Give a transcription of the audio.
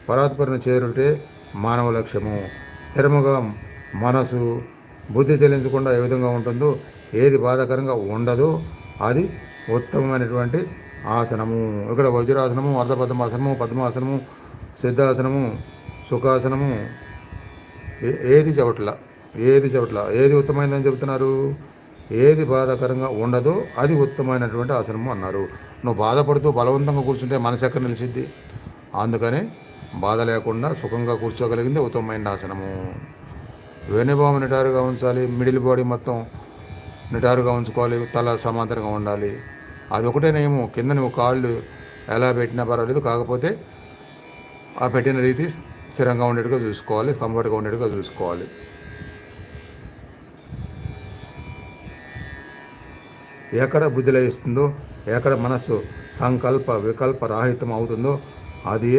పరాత్పరను చేరుటే మానవ లక్ష్యము. స్థిరముగా మనసు బుద్ధి చెల్లించకుండా ఏ విధంగా ఉంటుందో, ఏది బాధాకరంగా ఉండదో అది ఉత్తమమైనటువంటి ఆసనము. ఇక్కడ వజ్రాసనము, అర్ధపద్మాసనము, పద్మాసనము, సిద్ధాసనము, సుఖాసనము ఏది చెవట్ల ఏది ఉత్తమైందని చెబుతున్నారు? ఏది బాధాకరంగా ఉండదో అది ఉత్తమమైనటువంటి ఆసనము అన్నారు. నువ్వు బాధపడుతూ బలవంతంగా కూర్చుంటే మనసు ఎక్కడ నిలిచిద్ది? అందుకని బాధ లేకుండా సుఖంగా కూర్చోగలిగింది ఉత్తమమైన ఆసనము. వెనుబాము నిటారుగా ఉంచాలి, మిడిల్ బాడీ మొత్తం నిటారుగా ఉంచుకోవాలి, తల సమాంతరంగా ఉండాలి. అదొకటే నియమం. కింద నువ్వు కాళ్ళు ఎలా పెట్టినా పర్వాలేదు, కాకపోతే ఆ పెట్టిన రీతి స్థిరంగా ఉండేట్టుగా చూసుకోవాలి, కంఫర్ట్గా ఉండేట్టుగా చూసుకోవాలి. ఎక్కడ బుద్ధి లయిస్తుందో, ఎక్కడ మనస్సు సంకల్ప వికల్ప రాహితం అవుతుందో అది